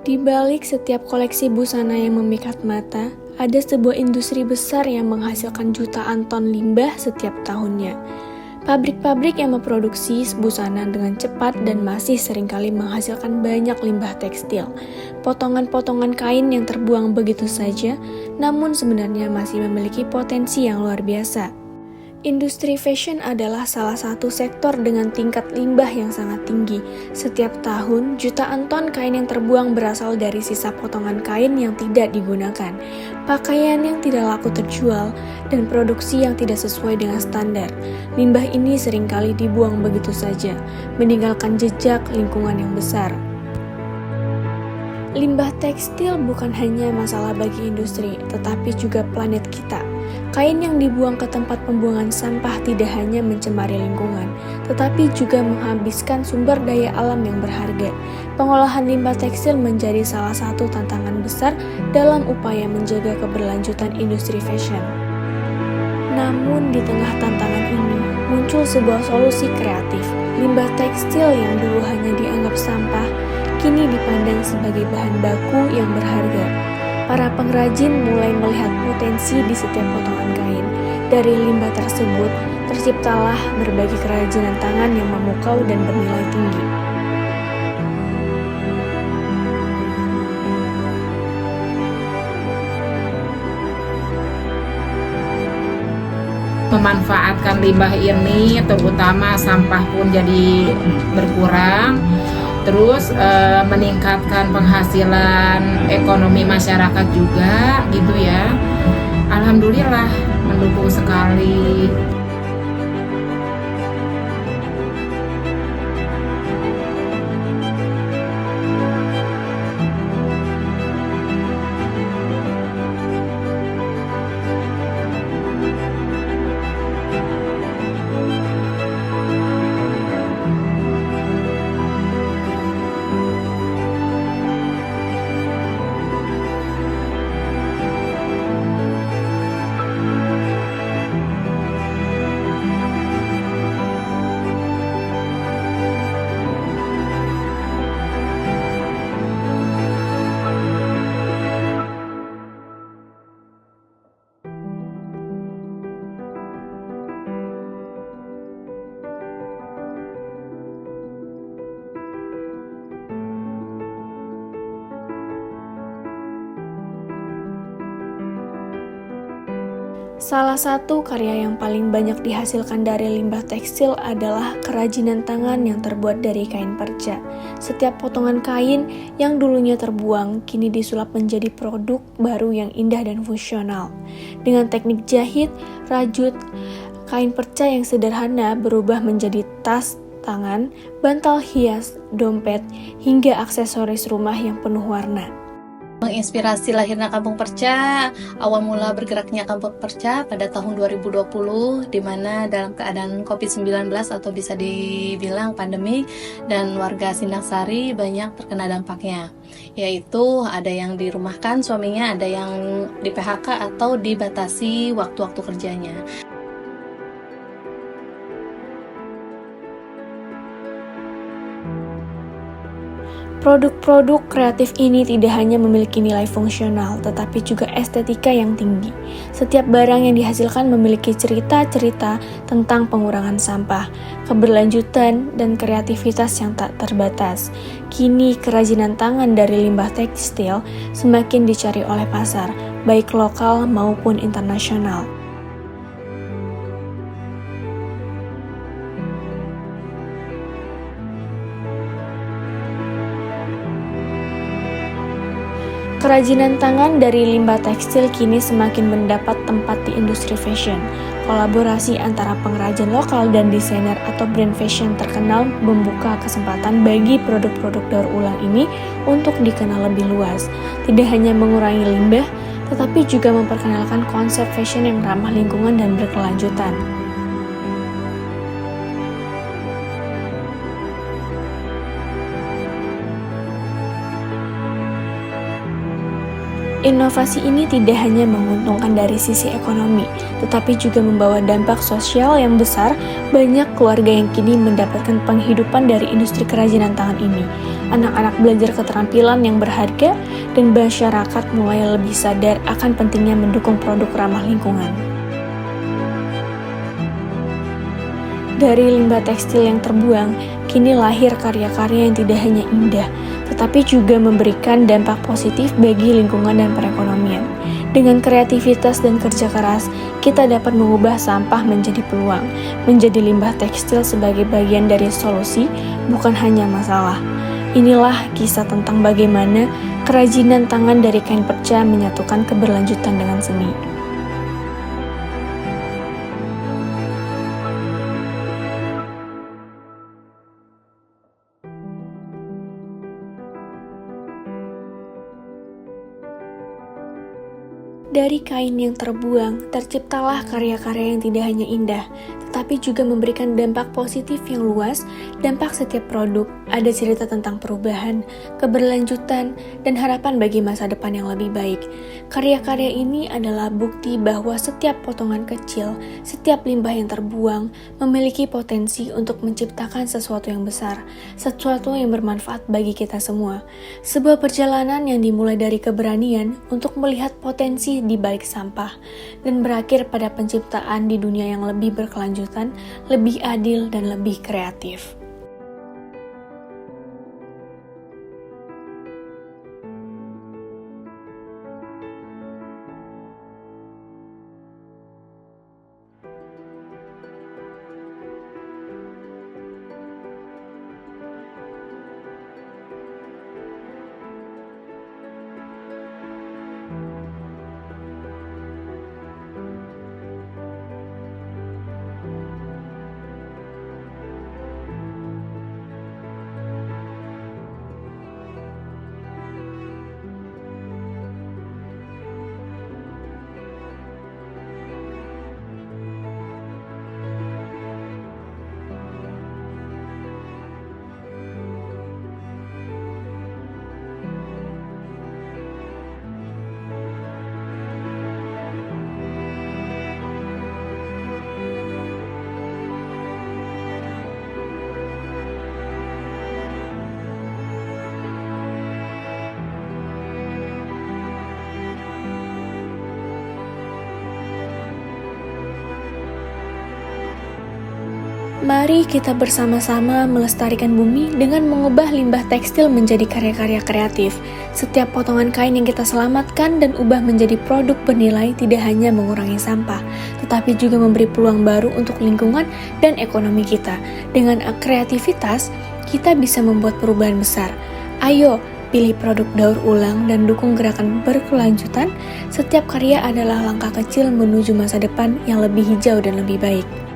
Di balik setiap koleksi busana yang memikat mata, ada sebuah industri besar yang menghasilkan jutaan ton limbah setiap tahunnya. Pabrik-pabrik yang memproduksi busana dengan cepat dan masih seringkali menghasilkan banyak limbah tekstil. Potongan-potongan kain yang terbuang begitu saja, namun sebenarnya masih memiliki potensi yang luar biasa. Industri fashion adalah salah satu sektor dengan tingkat limbah yang sangat tinggi. Setiap tahun, jutaan ton kain yang terbuang berasal dari sisa potongan kain yang tidak digunakan, pakaian yang tidak laku terjual, dan produksi yang tidak sesuai dengan standar. Limbah ini seringkali dibuang begitu saja, meninggalkan jejak lingkungan yang besar. Limbah tekstil bukan hanya masalah bagi industri, tetapi juga planet kita. Kain yang dibuang ke tempat pembuangan sampah tidak hanya mencemari lingkungan, tetapi juga menghabiskan sumber daya alam yang berharga. Pengolahan limbah tekstil menjadi salah satu tantangan besar dalam upaya menjaga keberlanjutan industri fashion. Namun di tengah tantangan ini, muncul sebuah solusi kreatif. Limbah tekstil yang dulu hanya dianggap sampah, kini dipandang sebagai bahan baku yang berharga. Para pengrajin mulai melihat potensi di setiap potongan kain. Dari limbah tersebut, terciptalah berbagai kerajinan tangan yang memukau dan bernilai tinggi. Memanfaatkan limbah ini, terutama sampah pun jadi berkurang. Terus meningkatkan penghasilan ekonomi masyarakat juga gitu ya. Alhamdulillah mendukung sekali. Salah satu karya yang paling banyak dihasilkan dari limbah tekstil adalah kerajinan tangan yang terbuat dari kain perca. Setiap potongan kain yang dulunya terbuang kini disulap menjadi produk baru yang indah dan fungsional. Dengan teknik jahit, rajut, kain perca yang sederhana berubah menjadi tas, tangan, bantal hias, dompet, hingga aksesoris rumah yang penuh warna. Menginspirasi lahirnya Kampung Perca, awal mula bergeraknya Kampung Perca pada tahun 2020, di mana dalam keadaan COVID-19 atau bisa dibilang pandemi, dan warga Sindangsari banyak terkena dampaknya, yaitu ada yang dirumahkan suaminya, ada yang di PHK atau dibatasi waktu-waktu kerjanya. Produk-produk kreatif ini tidak hanya memiliki nilai fungsional, tetapi juga estetika yang tinggi. Setiap barang yang dihasilkan memiliki cerita-cerita tentang pengurangan sampah, keberlanjutan, dan kreativitas yang tak terbatas. Kini, kerajinan tangan dari limbah tekstil semakin dicari oleh pasar, baik lokal maupun internasional. Kerajinan tangan dari limbah tekstil kini semakin mendapat tempat di industri fashion. Kolaborasi antara pengrajin lokal dan desainer atau brand fashion terkenal membuka kesempatan bagi produk-produk daur ulang ini untuk dikenal lebih luas. Tidak hanya mengurangi limbah, tetapi juga memperkenalkan konsep fashion yang ramah lingkungan dan berkelanjutan. Inovasi ini tidak hanya menguntungkan dari sisi ekonomi, tetapi juga membawa dampak sosial yang besar. Banyak keluarga yang kini mendapatkan penghidupan dari industri kerajinan tangan ini. Anak-anak belajar keterampilan yang berharga, dan masyarakat mulai lebih sadar akan pentingnya mendukung produk ramah lingkungan. Dari limbah tekstil yang terbuang, kini lahir karya-karya yang tidak hanya indah, tetapi juga memberikan dampak positif bagi lingkungan dan perekonomian. Dengan kreativitas dan kerja keras, kita dapat mengubah sampah menjadi peluang, menjadi limbah tekstil sebagai bagian dari solusi, bukan hanya masalah. Inilah kisah tentang bagaimana kerajinan tangan dari kain perca menyatukan keberlanjutan dengan seni. Dari kain yang terbuang, terciptalah karya-karya yang tidak hanya indah, tetapi juga memberikan dampak positif yang luas. Dampak setiap produk ada cerita tentang perubahan, keberlanjutan, dan harapan bagi masa depan yang lebih baik. Karya-karya ini adalah bukti bahwa setiap potongan kecil, setiap limbah yang terbuang, memiliki potensi untuk menciptakan sesuatu yang besar, sesuatu yang bermanfaat bagi kita semua. Sebuah perjalanan yang dimulai dari keberanian untuk melihat potensi di balik sampah, dan berakhir pada penciptaan di dunia yang lebih berkelanjutan, lebih adil, dan lebih kreatif. Mari kita bersama-sama melestarikan bumi dengan mengubah limbah tekstil menjadi karya-karya kreatif. Setiap potongan kain yang kita selamatkan dan ubah menjadi produk bernilai tidak hanya mengurangi sampah, tetapi juga memberi peluang baru untuk lingkungan dan ekonomi kita. Dengan kreativitas, kita bisa membuat perubahan besar. Ayo, pilih produk daur ulang dan dukung gerakan berkelanjutan. Setiap karya adalah langkah kecil menuju masa depan yang lebih hijau dan lebih baik.